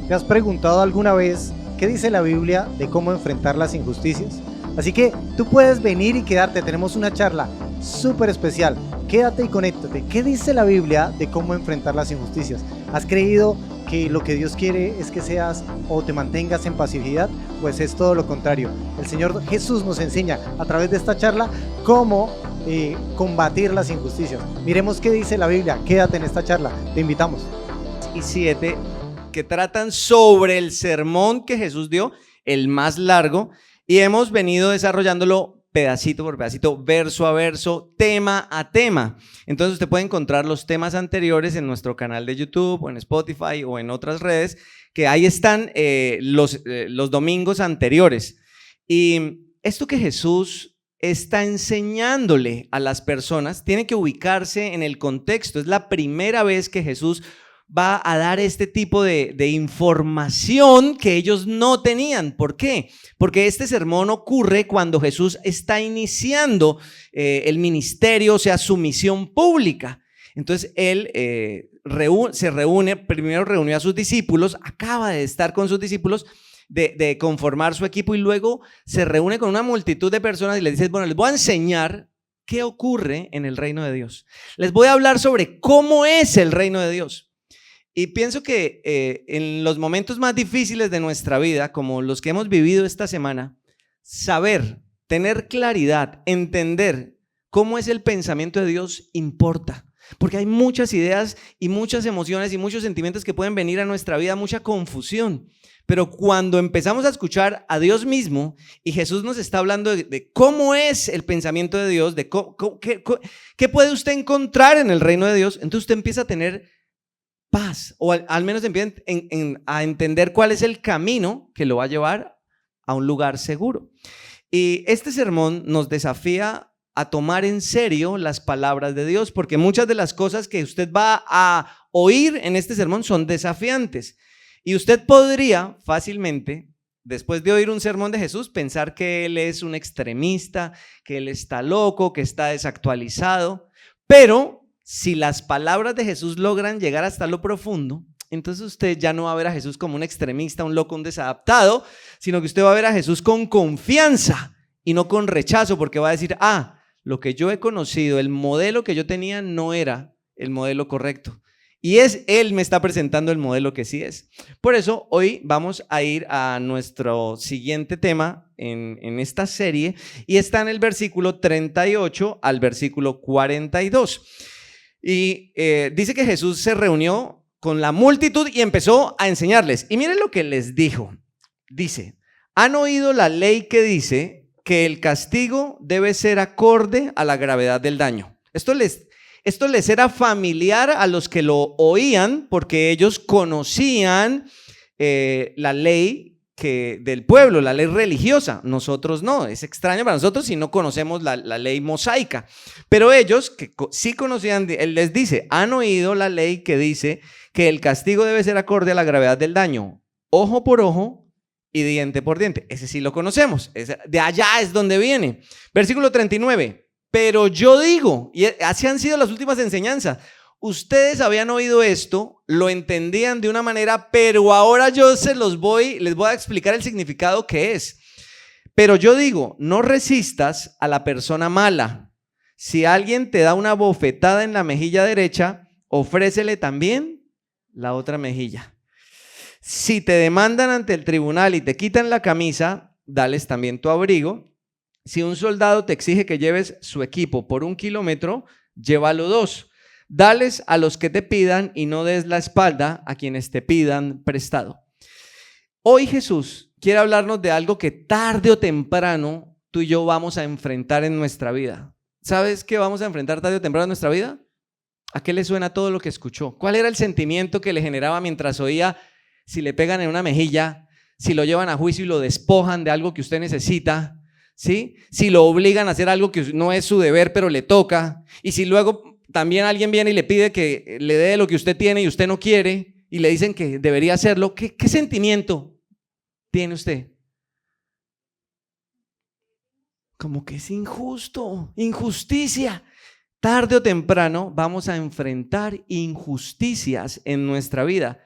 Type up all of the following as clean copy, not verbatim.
¿Te has preguntado alguna vez qué dice la Biblia de cómo enfrentar las injusticias? Así que tú puedes venir y quedarte, tenemos una charla súper especial. Quédate y conéctate. ¿Qué dice la Biblia de cómo enfrentar las injusticias? ¿Has creído que lo que Dios quiere es que seas o te mantengas en pasividad? Pues es todo lo contrario. El Señor Jesús nos enseña a través de esta charla cómo combatir las injusticias. Miremos qué dice la Biblia. Quédate en esta charla. Te invitamos. Y 7 que tratan sobre el sermón que Jesús dio, el más largo, y hemos venido desarrollándolo pedacito por pedacito, verso a verso, tema a tema. Entonces usted puede encontrar los temas anteriores en nuestro canal de YouTube o en Spotify o en otras redes, que ahí están los domingos anteriores. Y esto que Jesús está enseñándole a las personas tiene que ubicarse en el contexto. Es la primera vez que Jesús va a dar este tipo de información que ellos no tenían. ¿Por qué? Porque este sermón ocurre cuando Jesús está iniciando el ministerio, o sea, su misión pública. Entonces él primero reunió a sus discípulos, acaba de estar con sus discípulos, de conformar su equipo, y luego se reúne con una multitud de personas y les dice: bueno, les voy a enseñar qué ocurre en el reino de Dios. Les voy a hablar sobre cómo es el reino de Dios. Y pienso que en los momentos más difíciles de nuestra vida, como los que hemos vivido esta semana, saber, tener claridad, entender cómo es el pensamiento de Dios importa. Porque hay muchas ideas y muchas emociones y muchos sentimientos que pueden venir a nuestra vida, mucha confusión. Pero cuando empezamos a escuchar a Dios mismo y Jesús nos está hablando de cómo es el pensamiento de Dios, de qué puede usted encontrar en el reino de Dios, entonces usted empieza a tener paz, o al menos empieza a entender cuál es el camino que lo va a llevar a un lugar seguro. Y este sermón nos desafía a tomar en serio las palabras de Dios, porque muchas de las cosas que usted va a oír en este sermón son desafiantes. Y usted podría fácilmente, después de oír un sermón de Jesús, pensar que él es un extremista, que él está loco, que está desactualizado. Pero si las palabras de Jesús logran llegar hasta lo profundo, entonces usted ya no va a ver a Jesús como un extremista, un loco, un desadaptado, sino que usted va a ver a Jesús con confianza y no con rechazo, porque va a decir: lo que yo he conocido, el modelo que yo tenía no era el modelo correcto. Y Él me está presentando el modelo que sí es. Por eso hoy vamos a ir a nuestro siguiente tema en esta serie, y está en el versículo 38 al versículo 42. Y dice que Jesús se reunió con la multitud y empezó a enseñarles. Y miren lo que les dijo. Dice: ¿han oído la ley que dice que el castigo debe ser acorde a la gravedad del daño? Esto les era familiar a los que lo oían, porque ellos conocían la ley del pueblo, la ley religiosa. Nosotros no, es extraño para nosotros si no conocemos la ley mosaica. Pero ellos, que sí conocían, él les dice: han oído la ley que dice que el castigo debe ser acorde a la gravedad del daño, ojo por ojo y diente por diente. Ese sí lo conocemos, de allá es donde viene. Versículo 39, pero yo digo, y así han sido las últimas enseñanzas, ustedes habían oído esto, lo entendían de una manera, pero ahora yo les voy a explicar el significado que es. Pero yo digo, no resistas a la persona mala. Si alguien te da una bofetada en la mejilla derecha, ofrécele también la otra mejilla. Si te demandan ante el tribunal y te quitan la camisa, dales también tu abrigo. Si un soldado te exige que lleves su equipo por 1 kilómetro, llévalo 2. Dales a los que te pidan y no des la espalda a quienes te pidan prestado. Hoy Jesús quiere hablarnos de algo que tarde o temprano tú y yo vamos a enfrentar en nuestra vida. ¿Sabes qué vamos a enfrentar tarde o temprano en nuestra vida? ¿A qué le suena todo lo que escuchó? ¿Cuál era el sentimiento que le generaba mientras oía si le pegan en una mejilla, si lo llevan a juicio y lo despojan de algo que usted necesita, ¿sí? Si lo obligan a hacer algo que no es su deber pero le toca, y si luego también alguien viene y le pide que le dé lo que usted tiene y usted no quiere y le dicen que debería hacerlo, ¿qué sentimiento tiene usted? Como que es injusto, injusticia. Tarde o temprano vamos a enfrentar injusticias en nuestra vida.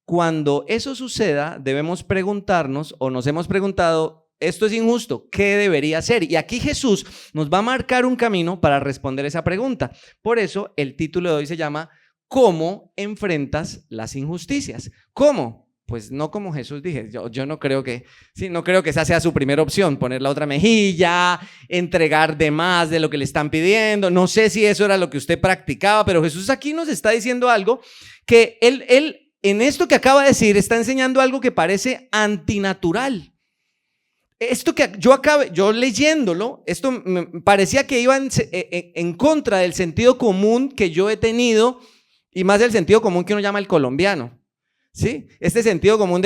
cuando eso suceda, debemos preguntarnos, o nos hemos preguntado, esto es injusto, ¿qué debería hacer? Y aquí Jesús nos va a marcar un camino para responder esa pregunta. Por eso el título de hoy se llama ¿Cómo enfrentas las injusticias? ¿Cómo? Pues no como Jesús dije, yo no creo que, sí, no creo que esa sea su primera opción, poner la otra mejilla, entregar de más de lo que le están pidiendo. No sé si eso era lo que usted practicaba, pero Jesús aquí nos está diciendo algo que él en esto que acaba de decir está enseñando algo que parece antinatural. Esto que yo leyéndolo, esto me parecía que iba en contra del sentido común que yo he tenido y más del sentido común que uno llama el colombiano. ¿Sí? Este sentido común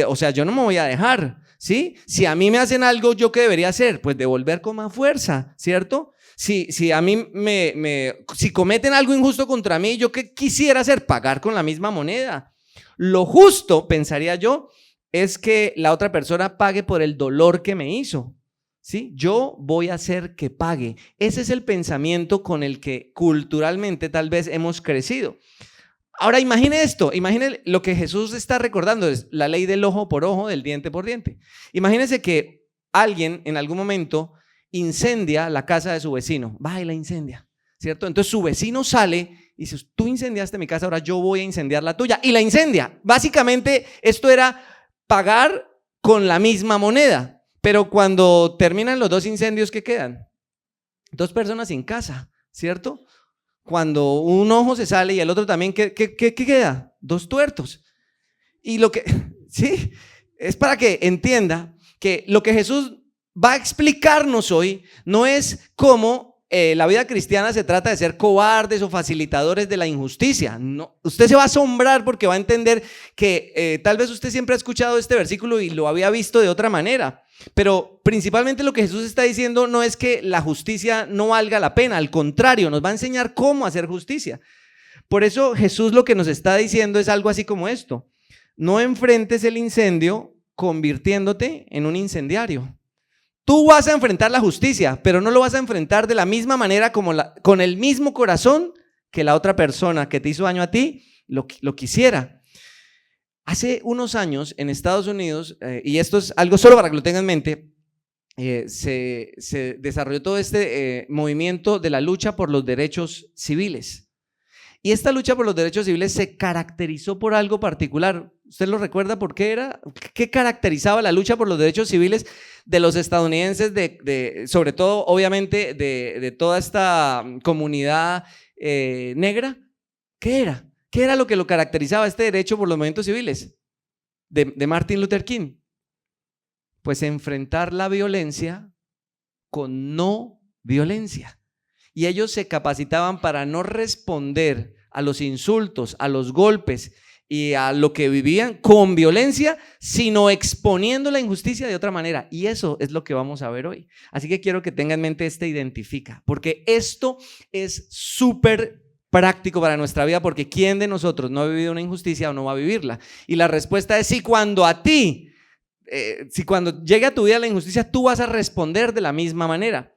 o sea, yo no me voy a dejar, ¿sí? Si a mí me hacen algo, ¿yo qué debería hacer? Pues devolver con más fuerza, ¿cierto? Si a mí si cometen algo injusto contra mí, ¿yo qué quisiera hacer? Pagar con la misma moneda. Lo justo, pensaría yo, es que la otra persona pague por el dolor que me hizo, ¿sí? Yo voy a hacer que pague. Ese es el pensamiento con el que culturalmente tal vez hemos crecido. Ahora imagine esto, imagine lo que Jesús está recordando, es la ley del ojo por ojo, del diente por diente. Imagínese que alguien en algún momento incendia la casa de su vecino, va y la incendia, ¿cierto? Entonces su vecino sale y dice, tú incendiaste mi casa, ahora yo voy a incendiar la tuya, y la incendia. Básicamente esto era pagar con la misma moneda, pero cuando terminan los dos incendios, ¿qué quedan? Dos personas sin casa, ¿cierto? Cuando un ojo se sale y el otro también, ¿qué queda? Dos tuertos. Y sí, es para que entienda que lo que Jesús va a explicarnos hoy no es cómo la vida cristiana se trata de ser cobardes o facilitadores de la injusticia. No, usted se va a asombrar porque va a entender que tal vez usted siempre ha escuchado este versículo y lo había visto de otra manera. Pero principalmente lo que Jesús está diciendo no es que la justicia no valga la pena, al contrario, nos va a enseñar cómo hacer justicia. Por eso Jesús lo que nos está diciendo es algo así como esto: no enfrentes el incendio convirtiéndote en un incendiario. Tú vas a enfrentar la justicia, pero no lo vas a enfrentar de la misma manera con el mismo corazón que la otra persona que te hizo daño a ti lo quisiera. Hace unos años en Estados Unidos, y esto es algo solo para que lo tengan en mente, se desarrolló todo este movimiento de la lucha por los derechos civiles. Y esta lucha por los derechos civiles se caracterizó por algo particular. ¿Usted lo recuerda por qué era? ¿Qué caracterizaba la lucha por los derechos civiles de los estadounidenses, sobre todo, obviamente, de toda esta comunidad negra? ¿Qué era? ¿Qué era lo que lo caracterizaba este derecho por los movimientos civiles de Martin Luther King? Pues enfrentar la violencia con no violencia. Y ellos se capacitaban para no responder a los insultos, a los golpes y a lo que vivían con violencia, sino exponiendo la injusticia de otra manera. Y eso es lo que vamos a ver hoy. Así que quiero que tengan en mente identifica, porque esto es súper práctico para nuestra vida, porque ¿quién de nosotros no ha vivido una injusticia o no va a vivirla? Y la respuesta es sí, cuando llegue a tu vida la injusticia, tú vas a responder de la misma manera.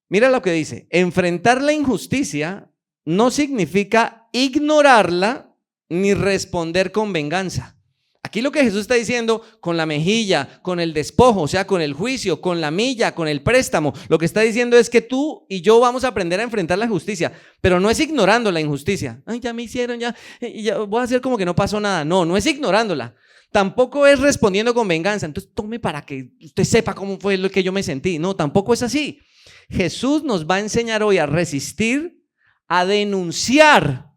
Mira lo que dice: enfrentar la injusticia no significa ignorarla ni responder con venganza. Aquí lo que Jesús está diciendo, con la mejilla, con el despojo, o sea, con el juicio, con la milla, con el préstamo, lo que está diciendo es que tú y yo vamos a aprender a enfrentar la justicia, pero no es ignorando la injusticia. Ay, ya me hicieron, ya voy a hacer como que no pasó nada. No es ignorándola. Tampoco es respondiendo con venganza. Entonces tome para que usted sepa cómo fue lo que yo me sentí. No, tampoco es así. Jesús nos va a enseñar hoy a resistir, a denunciar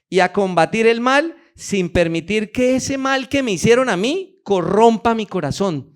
y a combatir el mal sin permitir que ese mal que me hicieron a mí corrompa mi corazón.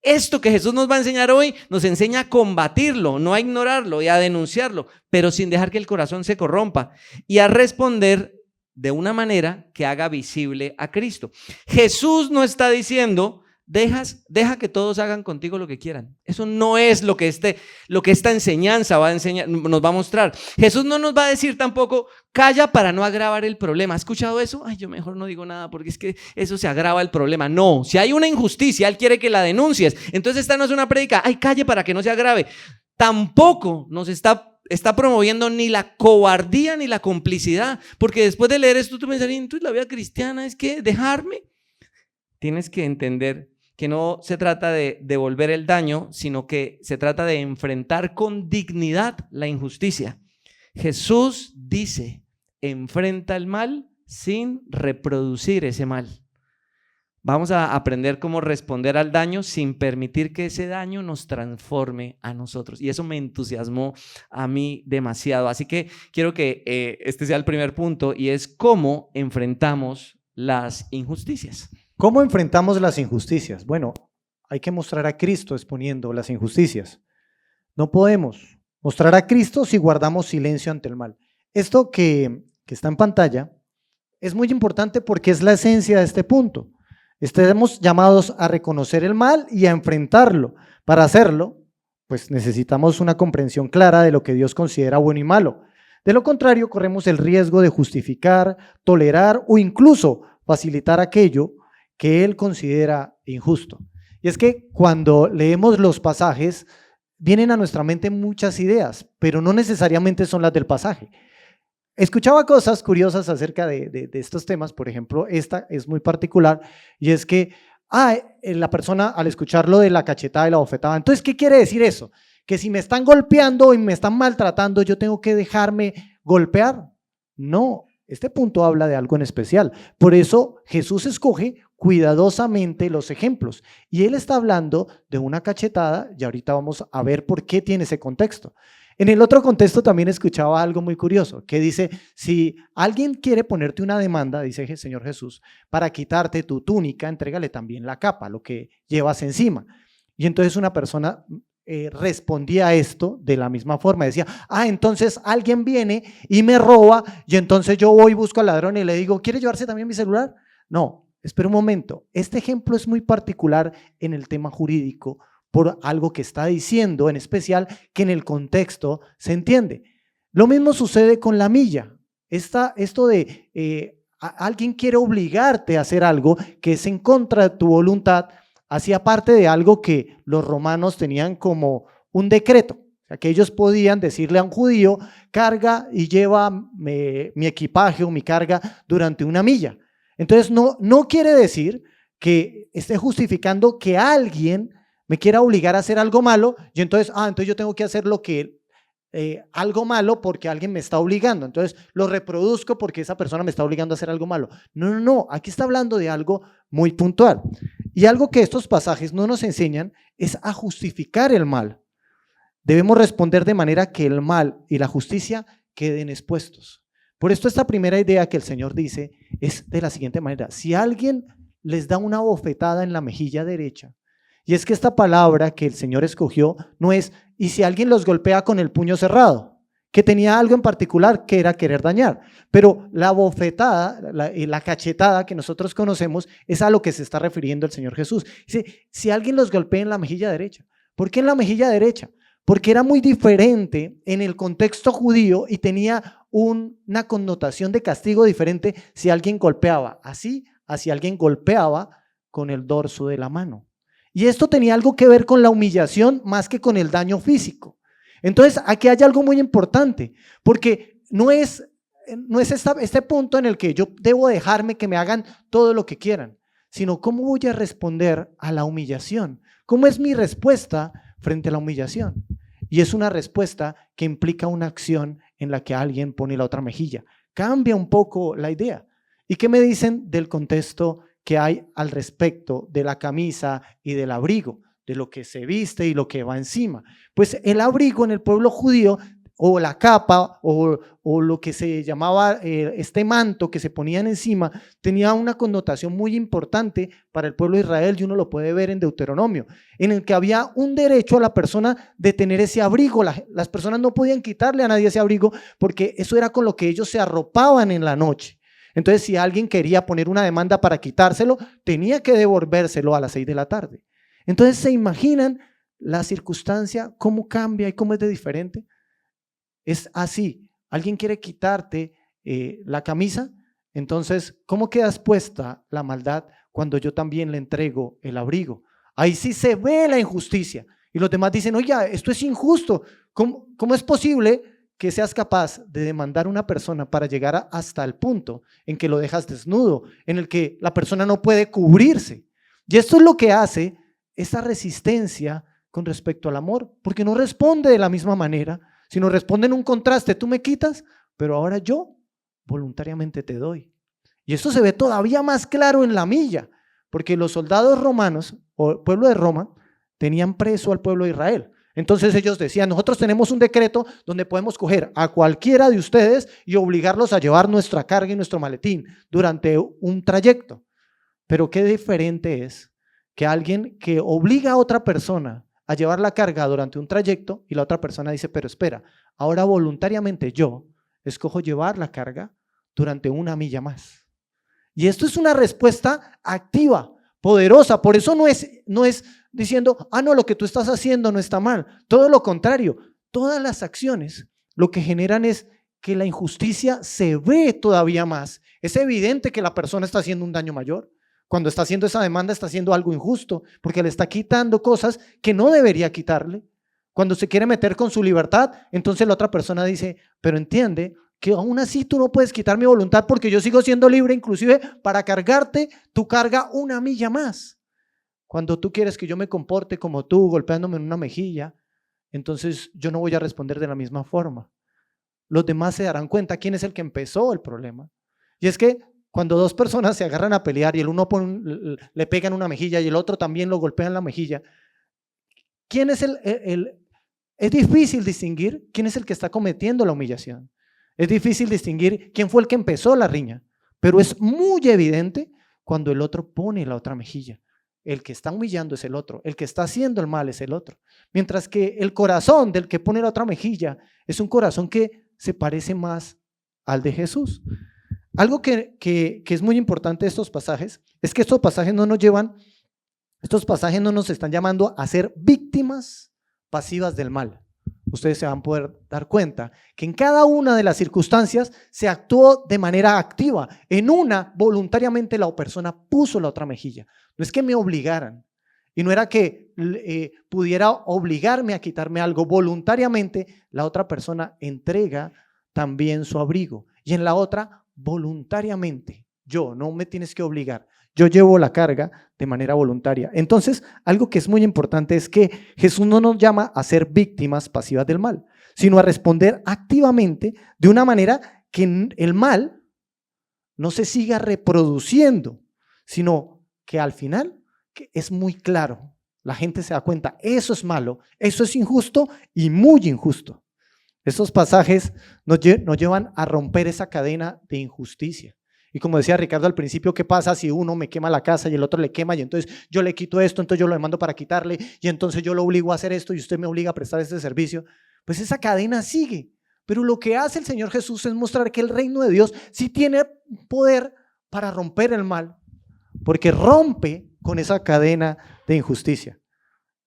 Esto que Jesús nos va a enseñar hoy nos enseña a combatirlo, no a ignorarlo y a denunciarlo, pero sin dejar que el corazón se corrompa, y a responder de una manera que haga visible a Cristo. Jesús no está diciendo: deja que todos hagan contigo lo que quieran. Eso no es lo que esta enseñanza nos va a mostrar. Jesús no nos va a decir tampoco: calla para no agravar el problema. ¿Has escuchado eso? Ay, yo mejor no digo nada porque es que eso se agrava el problema. No, si hay una injusticia, Él quiere que la denuncies. Entonces esta no es una prédica: ay, calle para que no se agrave. Tampoco nos está está promoviendo ni la cobardía ni la complicidad, porque después de leer esto tú pensarías, entonces la vida cristiana es que dejarme. Tienes que entender que no se trata de devolver el daño, sino que se trata de enfrentar con dignidad la injusticia. Jesús dice, enfrenta el mal sin reproducir ese mal. Vamos a aprender cómo responder al daño sin permitir que ese daño nos transforme a nosotros. Y eso me entusiasmó a mí demasiado. Así que quiero que este sea el primer punto, y es cómo enfrentamos las injusticias. ¿Cómo enfrentamos las injusticias? Bueno, hay que mostrar a Cristo exponiendo las injusticias. No podemos mostrar a Cristo si guardamos silencio ante el mal. Esto que está en pantalla es muy importante porque es la esencia de este punto. Estamos llamados a reconocer el mal y a enfrentarlo. Para hacerlo, pues necesitamos una comprensión clara de lo que Dios considera bueno y malo. De lo contrario, corremos el riesgo de justificar, tolerar o incluso facilitar aquello que Él considera injusto. Y es que cuando leemos los pasajes, vienen a nuestra mente muchas ideas, pero no necesariamente son las del pasaje. Escuchaba cosas curiosas acerca de estos temas. Por ejemplo, esta es muy particular, y es que la persona, al escuchar lo de la cachetada y la bofetada, entonces, ¿qué quiere decir eso? Que si me están golpeando y me están maltratando, ¿yo tengo que dejarme golpear? No, este punto habla de algo en especial. Por eso Jesús escoge cuidadosamente los ejemplos, y Él está hablando de una cachetada, y ahorita vamos a ver por qué tiene ese contexto. En el otro contexto también escuchaba algo muy curioso, que dice, si alguien quiere ponerte una demanda, dice el Señor Jesús, para quitarte tu túnica, entrégale también la capa, lo que llevas encima. Y entonces una persona respondía a esto de la misma forma, decía, entonces alguien viene y me roba, y entonces yo voy y busco al ladrón y le digo, ¿quiere llevarse también mi celular? No, espera un momento, este ejemplo es muy particular en el tema jurídico, por algo que está diciendo, en especial que en el contexto se entiende. Lo mismo sucede con la milla. Esto de alguien quiere obligarte a hacer algo que es en contra de tu voluntad, hacía parte de algo que los romanos tenían como un decreto. O sea, que ellos podían decirle a un judío, carga y lleva mi equipaje o mi carga durante una milla. Entonces no quiere decir que esté justificando que alguien me quiera obligar a hacer algo malo, y entonces yo tengo que hacer algo malo porque alguien me está obligando, entonces lo reproduzco porque esa persona me está obligando a hacer algo malo. No, aquí está hablando de algo muy puntual, y algo que estos pasajes no nos enseñan es a justificar el mal. Debemos responder de manera que el mal y la justicia queden expuestos. Por esto esta primera idea que el Señor dice es de la siguiente manera: si alguien les da una bofetada en la mejilla derecha, y es que esta palabra que el Señor escogió no es, y si alguien los golpea con el puño cerrado, que tenía algo en particular que era querer dañar, pero la bofetada, la cachetada que nosotros conocemos es a lo que se está refiriendo el Señor Jesús. Dice, si alguien los golpea en la mejilla derecha. ¿Por qué en la mejilla derecha? Porque era muy diferente en el contexto judío y tenía una connotación de castigo diferente si alguien golpeaba así, si alguien golpeaba con el dorso de la mano. Y esto tenía algo que ver con la humillación más que con el daño físico. Entonces aquí hay algo muy importante, porque no es este punto en el que yo debo dejarme que me hagan todo lo que quieran, sino cómo voy a responder a la humillación. ¿Cómo es mi respuesta frente a la humillación? Y es una respuesta que implica una acción en la que alguien pone la otra mejilla. Cambia un poco la idea. ¿Y qué me dicen del contexto que hay al respecto de la camisa y del abrigo, de lo que se viste y lo que va encima? Pues el abrigo en el pueblo judío, o la capa, o lo que se llamaba este manto que se ponían encima, tenía una connotación muy importante para el pueblo de Israel, y uno lo puede ver en Deuteronomio, en el que había un derecho a la persona de tener ese abrigo. Las personas no podían quitarle a nadie ese abrigo, porque eso era con lo que ellos se arropaban en la noche. Entonces, si alguien quería poner una demanda para quitárselo, tenía que devolvérselo a las 6 de la tarde. Entonces, ¿se imaginan la circunstancia, cómo cambia y cómo es de diferente? Es así, alguien quiere quitarte la camisa, entonces, ¿cómo queda expuesta la maldad cuando yo también le entrego el abrigo? Ahí sí se ve la injusticia, y los demás dicen, oye, esto es injusto, ¿cómo es posible que seas capaz de demandar a una persona para llegar hasta el punto en que lo dejas desnudo, en el que la persona no puede cubrirse. Y esto es lo que hace esa resistencia con respecto al amor, porque no responde de la misma manera, sino responde en un contraste. Tú me quitas, pero ahora yo voluntariamente te doy. Y esto se ve todavía más claro en la milla, porque los soldados romanos o el pueblo de Roma tenían preso al pueblo de Israel. Entonces ellos decían, nosotros tenemos un decreto donde podemos coger a cualquiera de ustedes y obligarlos a llevar nuestra carga y nuestro maletín durante un trayecto. Pero qué diferente es que alguien que obliga a otra persona a llevar la carga durante un trayecto y la otra persona dice, pero espera, ahora voluntariamente yo escojo llevar la carga durante una milla más. Y esto es una respuesta activa, poderosa. Por eso no es diciendo, no, lo que tú estás haciendo no está mal. Todo lo contrario, todas las acciones lo que generan es que la injusticia se ve todavía más. Es evidente que la persona está haciendo un daño mayor. Cuando está haciendo esa demanda está haciendo algo injusto, porque le está quitando cosas que no debería quitarle. Cuando se quiere meter con su libertad, entonces la otra persona dice, pero entiende que aún así tú no puedes quitar mi voluntad porque yo sigo siendo libre inclusive para cargarte tu carga una milla más. Cuando tú quieres que yo me comporte como tú, golpeándome en una mejilla, entonces yo no voy a responder de la misma forma. Los demás se darán cuenta quién es el que empezó el problema. Y es que cuando dos personas se agarran a pelear y el uno le pega en una mejilla y el otro también lo golpea en la mejilla, ¿quién es es difícil distinguir quién es el que está cometiendo la humillación. Es difícil distinguir quién fue el que empezó la riña, pero es muy evidente cuando el otro pone la otra mejilla. El que está humillando es el otro, el que está haciendo el mal es el otro. Mientras que el corazón del que pone la otra mejilla es un corazón que se parece más al de Jesús. Algo que es muy importante de estos pasajes es que estos pasajes no nos están llamando a ser víctimas pasivas del mal. Ustedes se van a poder dar cuenta que en cada una de las circunstancias se actuó de manera activa. En una, voluntariamente la persona puso la otra mejilla. No es que me obligaran y no era que pudiera obligarme a quitarme algo. Voluntariamente la otra persona entrega también su abrigo y en la otra voluntariamente, no me tienes que obligar, yo llevo la carga de manera voluntaria. Entonces, algo que es muy importante es que Jesús no nos llama a ser víctimas pasivas del mal, sino a responder activamente de una manera que el mal no se siga reproduciendo, sino que al final que es muy claro, la gente se da cuenta, eso es malo, eso es injusto y muy injusto. Estos pasajes nos llevan a romper esa cadena de injusticia. Y como decía Ricardo al principio, ¿qué pasa si uno me quema la casa y el otro le quema y entonces yo le quito esto, entonces yo lo demando para quitarle y entonces yo lo obligo a hacer esto y usted me obliga a prestar este servicio? Pues esa cadena sigue. Pero lo que hace el Señor Jesús es mostrar que el reino de Dios sí tiene poder para romper el mal, porque rompe con esa cadena de injusticia.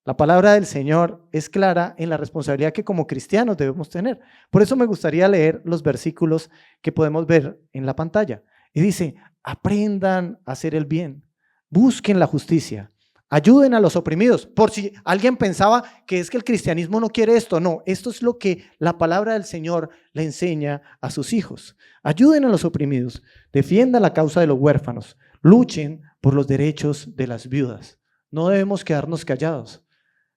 La palabra del Señor es clara en la responsabilidad que como cristianos debemos tener. Por eso me gustaría leer los versículos que podemos ver en la pantalla. Y dice, aprendan a hacer el bien, busquen la justicia, ayuden a los oprimidos. Por si alguien pensaba que es que el cristianismo no quiere esto, no, esto es lo que la palabra del Señor le enseña a sus hijos. Ayuden a los oprimidos, defiendan la causa de los huérfanos, luchen por los derechos de las viudas. No debemos quedarnos callados.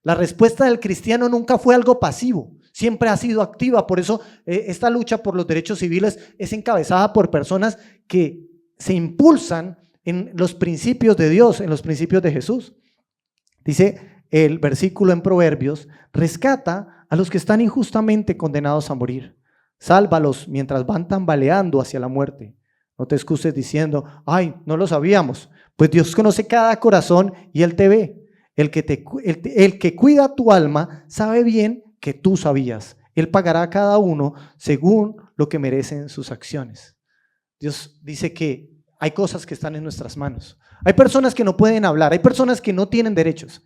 La respuesta del cristiano nunca fue algo pasivo, siempre ha sido activa. Por eso esta lucha por los derechos civiles es encabezada por personas que se impulsan en los principios de Dios, en los principios de Jesús. Dice el versículo en Proverbios, rescata a los que están injustamente condenados a morir, sálvalos mientras van tambaleando hacia la muerte. No te excuses diciendo, no lo sabíamos, pues Dios conoce cada corazón y Él te ve. El que cuida tu alma sabe bien que tú sabías. Él pagará a cada uno según lo que merecen sus acciones. Dios dice que hay cosas que están en nuestras manos. Hay personas que no pueden hablar, hay personas que no tienen derechos,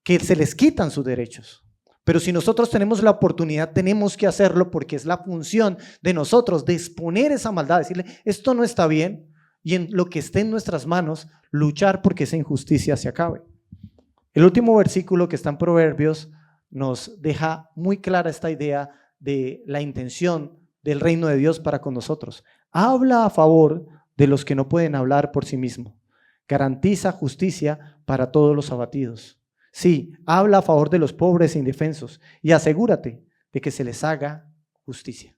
que se les quitan sus derechos. Pero si nosotros tenemos la oportunidad, tenemos que hacerlo porque es la función de nosotros de exponer esa maldad, decirle, esto no está bien y en lo que esté en nuestras manos, luchar porque esa injusticia se acabe. El último versículo que está en Proverbios nos deja muy clara esta idea de la intención del reino de Dios para con nosotros. Habla a favor de los que no pueden hablar por sí mismos. Garantiza justicia para todos los abatidos. Sí, habla a favor de los pobres e indefensos y asegúrate de que se les haga justicia.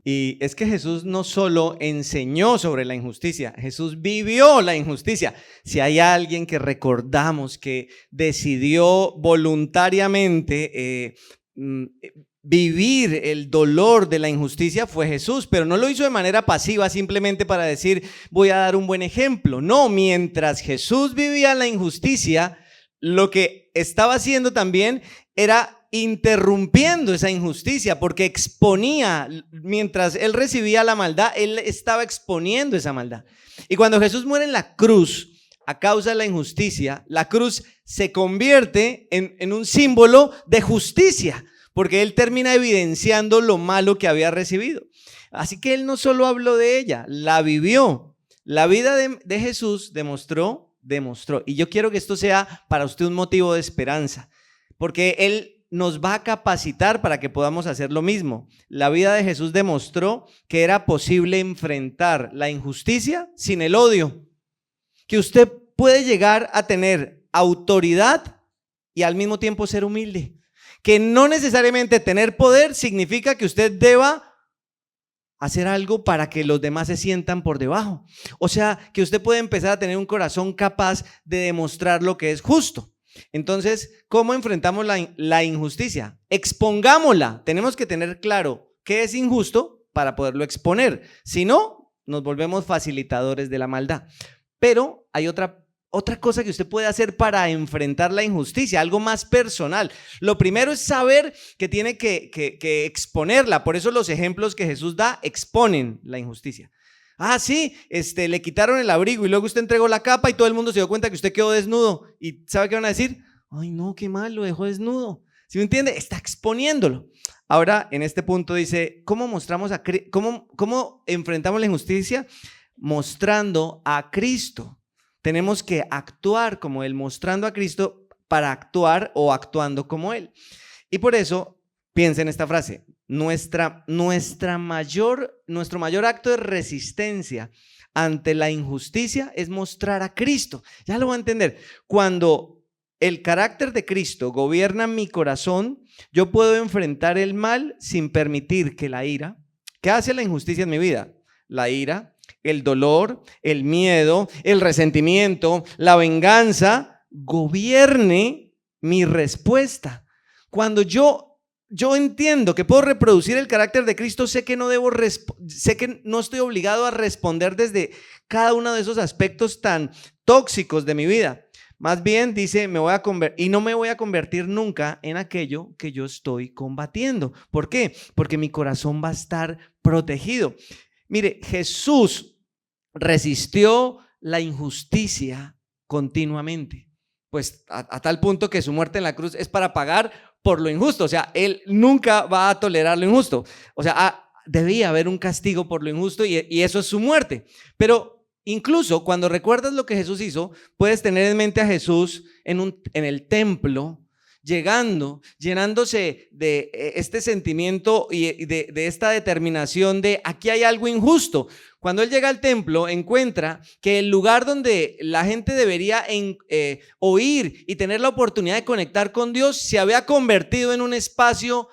Y es que Jesús no solo enseñó sobre la injusticia, Jesús vivió la injusticia. Si hay alguien que recordamos que decidió voluntariamente vivir el dolor de la injusticia, fue Jesús, pero no lo hizo de manera pasiva simplemente para decir voy a dar un buen ejemplo. No, mientras Jesús vivía la injusticia, lo que estaba haciendo también era interrumpiendo esa injusticia, porque exponía, mientras él recibía la maldad, él estaba exponiendo esa maldad. Y cuando Jesús muere en la cruz a causa de la injusticia, la cruz se convierte en un símbolo de justicia, porque él termina evidenciando lo malo que había recibido. Así que él no solo habló de ella, la vivió. La vida de Jesús demostró. Y yo quiero que esto sea para usted un motivo de esperanza, porque él nos va a capacitar para que podamos hacer lo mismo. La vida de Jesús demostró que era posible enfrentar la injusticia sin el odio, que usted puede llegar a tener autoridad y al mismo tiempo ser humilde, que no necesariamente tener poder significa que usted deba hacer algo para que los demás se sientan por debajo. O sea, que usted puede empezar a tener un corazón capaz de demostrar lo que es justo. Entonces, ¿cómo enfrentamos la injusticia? Expongámosla. Tenemos que tener claro qué es injusto para poderlo exponer. Si no, nos volvemos facilitadores de la maldad. Pero hay otra cosa que usted puede hacer para enfrentar la injusticia, algo más personal. Lo primero es saber que tiene que exponerla. Por eso los ejemplos que Jesús da exponen la injusticia. Ah, sí, le quitaron el abrigo y luego usted entregó la capa y todo el mundo se dio cuenta que usted quedó desnudo. ¿Y sabe qué van a decir? Ay, no, qué mal, lo dejó desnudo. ¿Sí me entiende? Está exponiéndolo. Ahora, en este punto dice, ¿cómo enfrentamos la injusticia? Mostrando a Cristo. Tenemos que actuar como Él, mostrando a Cristo para actuar o actuando como Él. Y por eso, piensa en esta frase. Nuestro mayor acto de resistencia ante la injusticia es mostrar a Cristo. Ya lo va a entender. Cuando el carácter de Cristo gobierna mi corazón, yo puedo enfrentar el mal sin permitir que la ira. ¿Qué hace la injusticia en mi vida? La ira, el dolor, el miedo, el resentimiento, la venganza gobierne mi respuesta. Cuando yo entiendo que puedo reproducir el carácter de Cristo, sé que no estoy obligado a responder desde cada uno de esos aspectos tan tóxicos de mi vida. Más bien dice, no me voy a convertir nunca en aquello que yo estoy combatiendo. ¿Por qué? Porque mi corazón va a estar protegido. Mire, Jesús resistió la injusticia continuamente, pues a tal punto que su muerte en la cruz es para pagar por lo injusto. O sea, él nunca va a tolerar lo injusto. O sea, debía haber un castigo por lo injusto y eso es su muerte. Pero incluso cuando recuerdas lo que Jesús hizo, puedes tener en mente a Jesús en el templo, llenándose de este sentimiento y de esta determinación de aquí hay algo injusto. Cuando él llega al templo, encuentra que el lugar donde la gente debería oír y tener la oportunidad de conectar con Dios se había convertido en un espacio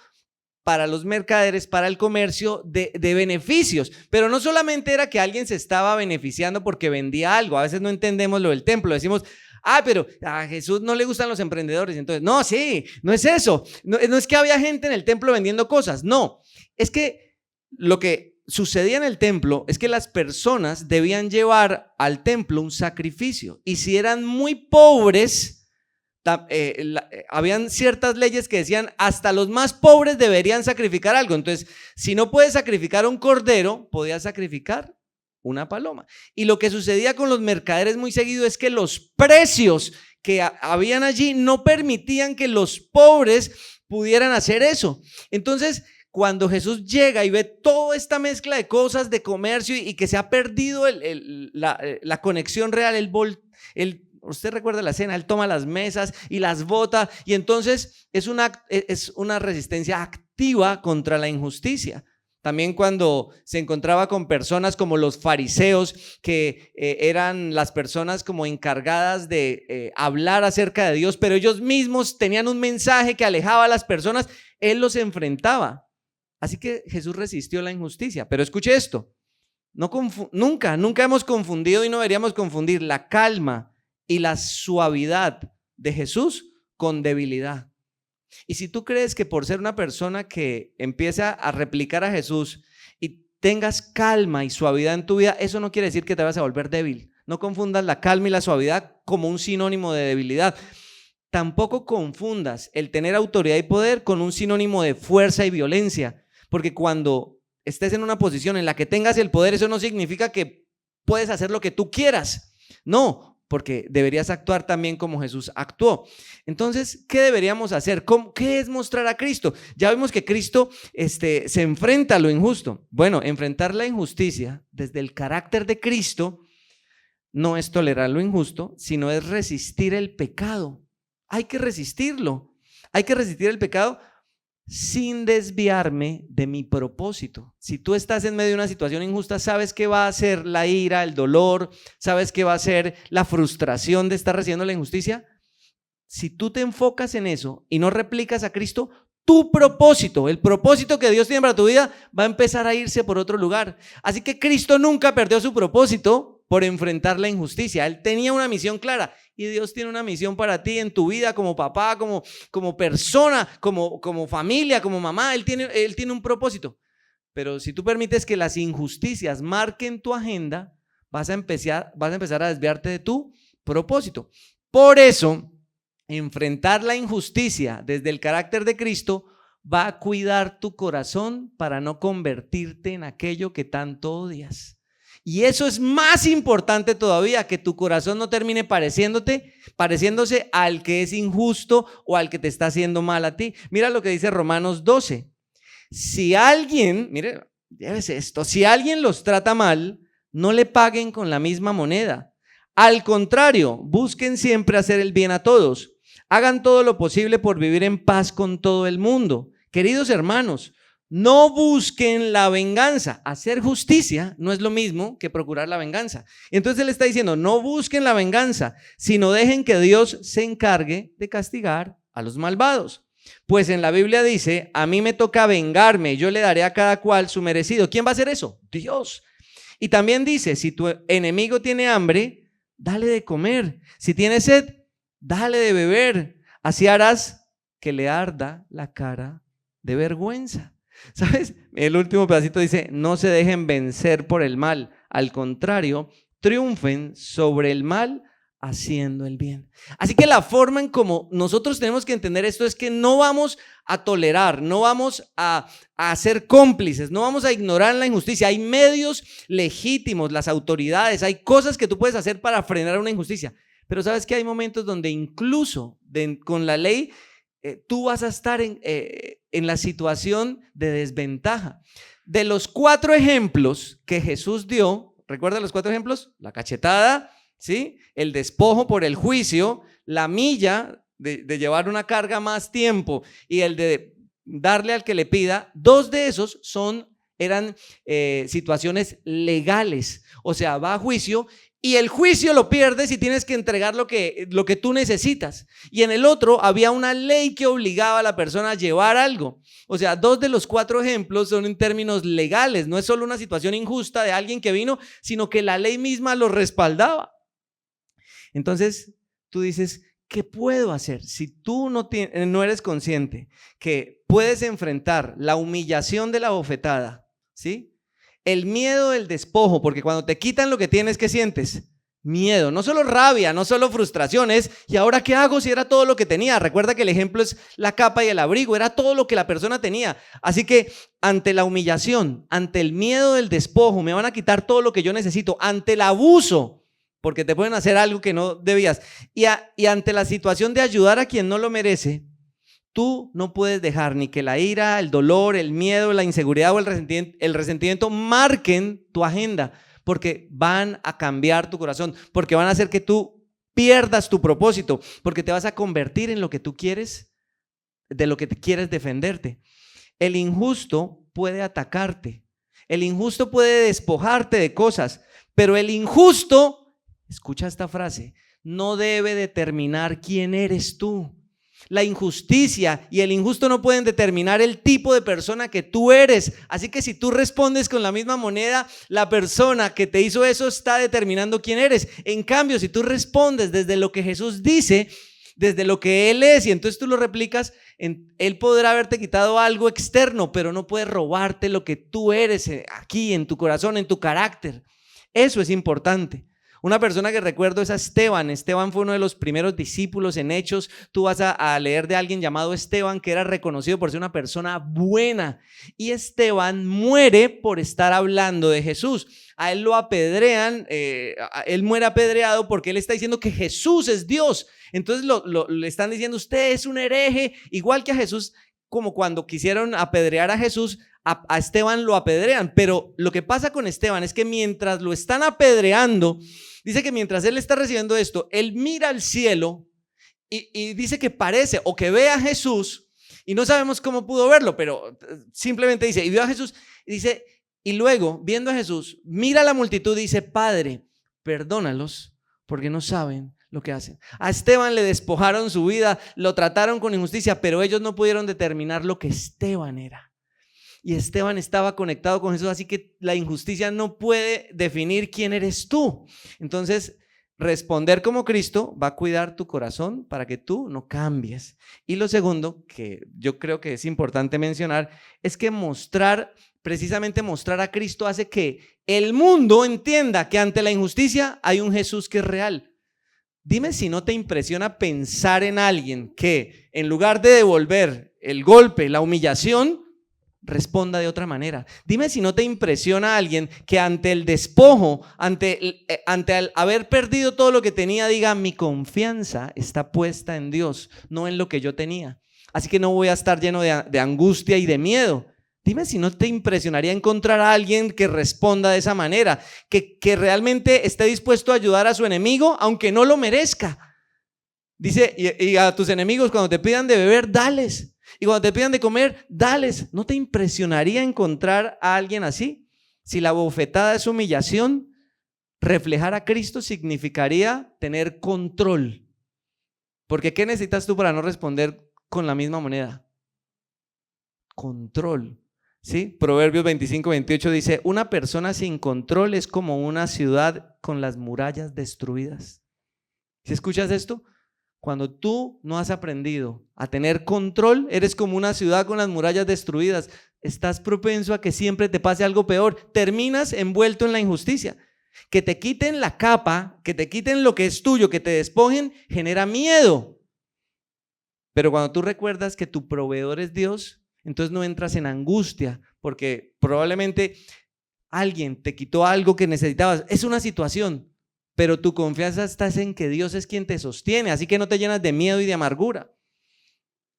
para los mercaderes, para el comercio de beneficios. Pero no solamente era que alguien se estaba beneficiando porque vendía algo. A veces no entendemos lo del templo. Decimos, pero a Jesús no le gustan los emprendedores. Entonces, no es eso. No es que había gente en el templo vendiendo cosas. No, es que lo que sucedía en el templo es que las personas debían llevar al templo un sacrificio. Y si eran muy pobres, habían ciertas leyes que decían hasta los más pobres deberían sacrificar algo. Entonces, si no puedes sacrificar un cordero, podías sacrificar una paloma. Y lo que sucedía con los mercaderes muy seguido es que los precios que habían allí no permitían que los pobres pudieran hacer eso. Entonces, cuando Jesús llega y ve toda esta mezcla de cosas de comercio y que se ha perdido la conexión real, usted recuerda la escena, él toma las mesas y las bota, y entonces es una resistencia activa contra la injusticia. También cuando se encontraba con personas como los fariseos, que eran las personas como encargadas de hablar acerca de Dios, pero ellos mismos tenían un mensaje que alejaba a las personas, él los enfrentaba. Así que Jesús resistió la injusticia. Pero escuche esto, nunca hemos confundido y no deberíamos confundir la calma y la suavidad de Jesús con debilidad. Y si tú crees que por ser una persona que empieza a replicar a Jesús y tengas calma y suavidad en tu vida, eso no quiere decir que te vas a volver débil. No confundas la calma y la suavidad como un sinónimo de debilidad. Tampoco confundas el tener autoridad y poder con un sinónimo de fuerza y violencia, porque cuando estés en una posición en la que tengas el poder, eso no significa que puedes hacer lo que tú quieras. No, porque deberías actuar también como Jesús actuó. Entonces, ¿qué deberíamos hacer? ¿Qué es mostrar a Cristo? Ya vimos que Cristo se enfrenta a lo injusto. Bueno, enfrentar la injusticia desde el carácter de Cristo no es tolerar lo injusto, sino es resistir el pecado. Hay que resistirlo. Hay que resistir el pecado sin desviarme de mi propósito. Si tú estás en medio de una situación injusta, sabes que va a ser la ira, el dolor, sabes que va a ser la frustración de estar recibiendo la injusticia. Si tú te enfocas en eso y no replicas a Cristo, tu propósito, el propósito que Dios tiene para tu vida, va a empezar a irse por otro lugar. Así que Cristo nunca perdió su propósito por enfrentar la injusticia. Él tenía una misión clara. Y Dios tiene una misión para ti en tu vida como papá, como persona, como familia, como mamá. Él tiene un propósito. Pero si tú permites que las injusticias marquen tu agenda, vas a empezar a desviarte de tu propósito. Por eso, enfrentar la injusticia desde el carácter de Cristo va a cuidar tu corazón para no convertirte en aquello que tanto odias. Y eso es más importante todavía, que tu corazón no termine pareciéndose al que es injusto o al que te está haciendo mal a ti. Mira lo que dice Romanos 12. Si alguien los trata mal, no le paguen con la misma moneda. Al contrario, busquen siempre hacer el bien a todos. Hagan todo lo posible por vivir en paz con todo el mundo. Queridos hermanos, no busquen la venganza. Hacer justicia no es lo mismo que procurar la venganza. Entonces él está diciendo, no busquen la venganza, sino dejen que Dios se encargue de castigar a los malvados. Pues en la Biblia dice, a mí me toca vengarme, yo le daré a cada cual su merecido. ¿Quién va a hacer eso? Dios. Y también dice, si tu enemigo tiene hambre, dale de comer. Si tiene sed, dale de beber. Así harás que le arda la cara de vergüenza. ¿Sabes? El último pedacito dice, no se dejen vencer por el mal, al contrario, triunfen sobre el mal haciendo el bien. Así que la forma en como nosotros tenemos que entender esto es que no vamos a tolerar, no vamos a ser cómplices, no vamos a ignorar la injusticia. Hay medios legítimos, las autoridades, hay cosas que tú puedes hacer para frenar una injusticia, pero sabes que hay momentos donde incluso con la ley tú vas a estar en la situación de desventaja. De los 4 ejemplos que Jesús dio, ¿recuerda los 4 ejemplos? La cachetada, ¿sí? El despojo por el juicio, la milla de llevar una carga más tiempo y el de darle al que le pida. 2 de esos eran situaciones legales, o sea, va a juicio y el juicio lo pierdes y tienes que entregar lo que tú necesitas. Y en el otro había una ley que obligaba a la persona a llevar algo. O sea, 2 de los 4 ejemplos son en términos legales. No es solo una situación injusta de alguien que vino, sino que la ley misma lo respaldaba. Entonces, tú dices, ¿qué puedo hacer? Si tú no eres consciente que puedes enfrentar la humillación de la bofetada, ¿sí? El miedo del despojo, porque cuando te quitan lo que tienes, ¿qué sientes? Miedo, no solo rabia, no solo frustraciones. ¿Y ahora qué hago si era todo lo que tenía? Recuerda que el ejemplo es la capa y el abrigo, era todo lo que la persona tenía. Así que ante la humillación, ante el miedo del despojo, me van a quitar todo lo que yo necesito, ante el abuso, porque te pueden hacer algo que no debías, y ante la situación de ayudar a quien no lo merece, tú no puedes dejar ni que la ira, el dolor, el miedo, la inseguridad o el resentimiento marquen tu agenda, porque van a cambiar tu corazón, porque van a hacer que tú pierdas tu propósito, porque te vas a convertir en lo que tú quieres, de lo que te quieres defenderte. El injusto puede atacarte, el injusto puede despojarte de cosas, pero el injusto, escucha esta frase, no debe determinar quién eres tú. La injusticia y el injusto no pueden determinar el tipo de persona que tú eres. Así que si tú respondes con la misma moneda, la persona que te hizo eso está determinando quién eres. En cambio, si tú respondes desde lo que Jesús dice, desde lo que Él es, y entonces tú lo replicas, Él podrá haberte quitado algo externo, pero no puede robarte lo que tú eres aquí, en tu corazón, en tu carácter. Eso es importante. Una persona que recuerdo es a Esteban. Esteban fue uno de los primeros discípulos en Hechos. Tú vas a leer de alguien llamado Esteban, que era reconocido por ser una persona buena. Y Esteban muere por estar hablando de Jesús. A él lo apedrean, él muere apedreado porque él está diciendo que Jesús es Dios. Entonces le están diciendo, usted es un hereje, igual que a Jesús, como cuando quisieron apedrear a Jesús. A Esteban lo apedrean, pero lo que pasa con Esteban es que mientras lo están apedreando, dice que mientras él está recibiendo esto, él mira al cielo y dice que parece o que ve a Jesús, y no sabemos cómo pudo verlo, pero simplemente dice, y vio a Jesús, y dice, y luego viendo a Jesús, mira a la multitud y dice, Padre, perdónalos porque no saben lo que hacen. A Esteban le despojaron su vida, lo trataron con injusticia, pero ellos no pudieron determinar lo que Esteban era. Y Esteban estaba conectado con Jesús, así que la injusticia no puede definir quién eres tú. Entonces, responder como Cristo va a cuidar tu corazón para que tú no cambies. Y lo segundo, que yo creo que es importante mencionar, es que precisamente mostrar a Cristo hace que el mundo entienda que ante la injusticia hay un Jesús que es real. Dime si no te impresiona pensar en alguien que en lugar de devolver el golpe, la humillación, responda de otra manera. Dime si no te impresiona a alguien que ante el despojo, ante el haber perdido todo lo que tenía, diga, mi confianza está puesta en Dios, no en lo que yo tenía. Así que no voy a estar lleno de angustia y de miedo. Dime si no te impresionaría encontrar a alguien que responda de esa manera, que realmente esté dispuesto a ayudar a su enemigo, aunque no lo merezca. Dice, y a tus enemigos cuando te pidan de beber, dales. Y cuando te pidan de comer, dales. ¿No te impresionaría encontrar a alguien así? Si la bofetada es humillación, reflejar a Cristo significaría tener control. Porque ¿qué necesitas tú para no responder con la misma moneda? Control. ¿Sí? Proverbios 25-28 dice, una persona sin control es como una ciudad con las murallas destruidas. ¿Sí escuchas esto? Cuando tú no has aprendido a tener control, eres como una ciudad con las murallas destruidas. Estás propenso a que siempre te pase algo peor. Terminas envuelto en la injusticia. Que te quiten la capa, que te quiten lo que es tuyo, que te despojen, genera miedo. Pero cuando tú recuerdas que tu proveedor es Dios, entonces no entras en angustia, porque probablemente alguien te quitó algo que necesitabas. Es una situación. Pero tu confianza está en que Dios es quien te sostiene, así que no te llenas de miedo y de amargura.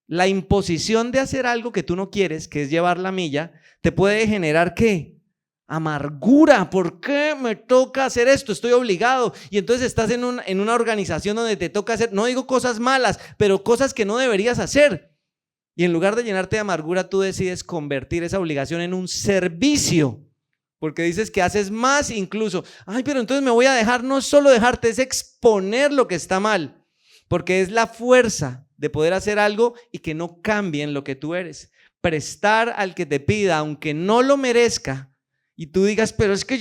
La imposición de hacer algo que tú no quieres, que es llevar la milla, te puede generar ¿qué? Amargura. ¿Por qué me toca hacer esto? Estoy obligado. Y entonces estás en una organización donde te toca hacer, no digo cosas malas, pero cosas que no deberías hacer. Y en lugar de llenarte de amargura, tú decides convertir esa obligación en un servicio. Porque dices que haces más incluso. Ay, pero entonces me voy a dejar, no solo dejarte, es exponer lo que está mal. Porque es la fuerza de poder hacer algo y que no cambie en lo que tú eres. Prestar al que te pida, aunque no lo merezca, y tú digas, pero es que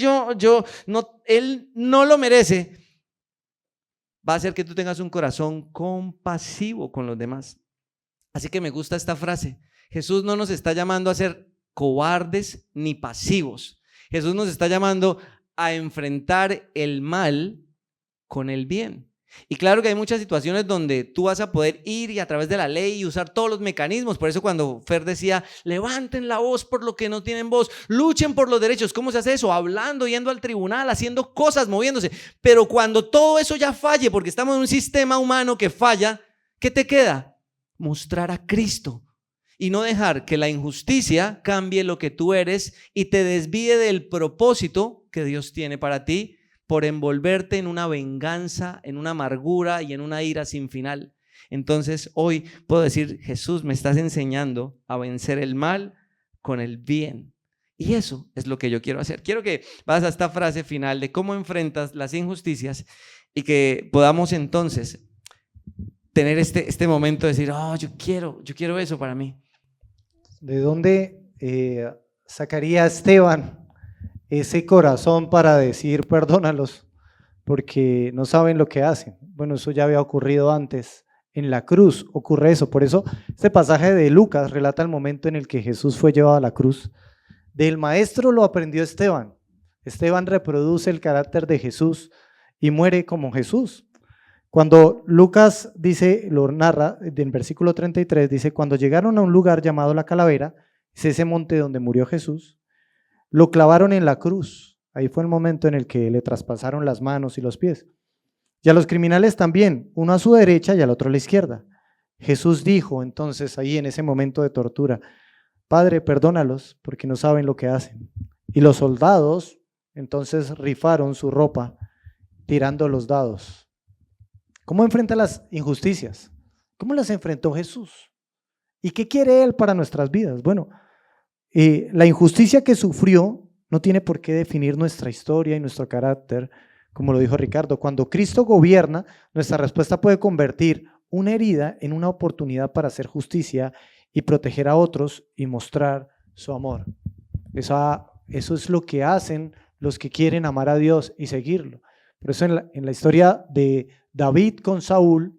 él no lo merece, va a hacer que tú tengas un corazón compasivo con los demás. Así que me gusta esta frase. Jesús no nos está llamando a ser cobardes ni pasivos. Jesús nos está llamando a enfrentar el mal con el bien. Y claro que hay muchas situaciones donde tú vas a poder ir y a través de la ley y usar todos los mecanismos. Por eso cuando Fer decía, levanten la voz por lo que no tienen voz, luchen por los derechos. ¿Cómo se hace eso? Hablando, yendo al tribunal, haciendo cosas, moviéndose. Pero cuando todo eso ya falle, porque estamos en un sistema humano que falla, ¿qué te queda? Mostrar a Cristo. Y no dejar que la injusticia cambie lo que tú eres y te desvíe del propósito que Dios tiene para ti por envolverte en una venganza, en una amargura y en una ira sin final. Entonces hoy puedo decir, Jesús, me estás enseñando a vencer el mal, con el bien. Y eso es lo que yo quiero hacer. Quiero que vas a esta frase final de cómo enfrentas las injusticias y que podamos entonces tener este momento de decir, oh, yo quiero eso para mí. ¿De dónde sacaría Esteban ese corazón para decir perdónalos porque no saben lo que hacen? Bueno, eso ya había ocurrido antes. En la cruz ocurre eso. Por eso este pasaje de Lucas relata el momento en el que Jesús fue llevado a la cruz. Del maestro lo aprendió Esteban. Esteban reproduce el carácter de Jesús y muere como Jesús. Cuando Lucas dice, lo narra en versículo 33, dice, cuando llegaron a un lugar llamado La Calavera, es ese monte donde murió Jesús, lo clavaron en la cruz. Ahí fue el momento en el que le traspasaron las manos y los pies. Y a los criminales también, uno a su derecha y al otro a la izquierda. Jesús dijo entonces ahí en ese momento de tortura, Padre, perdónalos porque no saben lo que hacen. Y los soldados entonces rifaron su ropa tirando los dados. ¿Cómo enfrenta las injusticias? ¿Cómo las enfrentó Jesús? ¿Y qué quiere Él para nuestras vidas? Bueno, la injusticia que sufrió no tiene por qué definir nuestra historia y nuestro carácter, como lo dijo Ricardo. Cuando Cristo gobierna, nuestra respuesta puede convertir una herida en una oportunidad para hacer justicia y proteger a otros y mostrar su amor. Eso es lo que hacen los que quieren amar a Dios y seguirlo. Por eso en la historia de David con Saúl,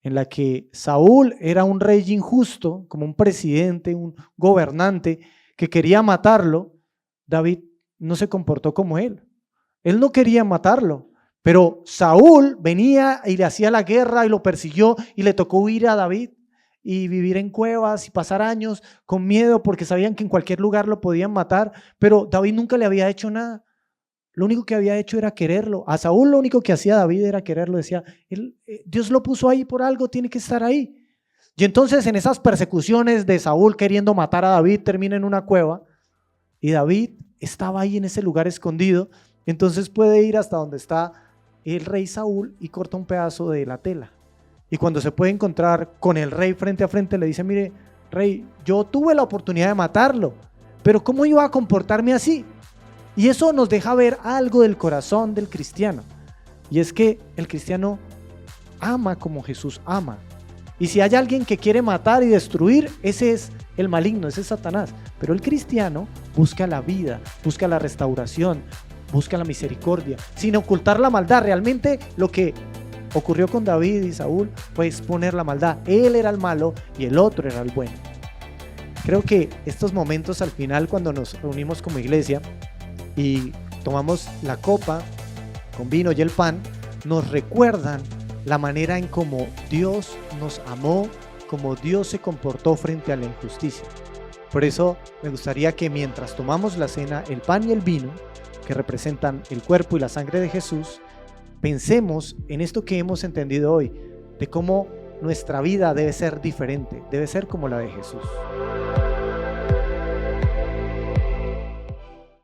en la que Saúl era un rey injusto, como un presidente, un gobernante que quería matarlo, David no se comportó como él. Él no quería matarlo, pero Saúl venía y le hacía la guerra y lo persiguió y le tocó huir a David y vivir en cuevas y pasar años con miedo porque sabían que en cualquier lugar lo podían matar, pero David nunca le había hecho nada. Lo único que había hecho era quererlo. A Saúl lo único que hacía David era quererlo. Decía, Dios lo puso ahí por algo, tiene que estar ahí. Y entonces en esas persecuciones de Saúl queriendo matar a David, termina en una cueva y David estaba ahí en ese lugar escondido. Entonces puede ir hasta donde está el rey Saúl y corta un pedazo de la tela. Y cuando se puede encontrar con el rey frente a frente, le dice, mire, rey, yo tuve la oportunidad de matarlo, pero ¿cómo iba a comportarme así? Y eso nos deja ver algo del corazón del cristiano. Y es que el cristiano ama como Jesús ama. Y si hay alguien que quiere matar y destruir, ese es el maligno, ese es Satanás. Pero el cristiano busca la vida, busca la restauración, busca la misericordia, sin ocultar la maldad. Realmente lo que ocurrió con David y Saúl fue exponer la maldad. Él era el malo y el otro era el bueno. Creo que estos momentos al final, cuando nos reunimos como iglesia y tomamos la copa con vino y el pan, nos recuerdan la manera en cómo Dios nos amó, cómo Dios se comportó frente a la injusticia. Por eso me gustaría que mientras tomamos la cena, el pan y el vino, que representan el cuerpo y la sangre de Jesús, pensemos en esto que hemos entendido hoy, de cómo nuestra vida debe ser diferente, debe ser como la de Jesús.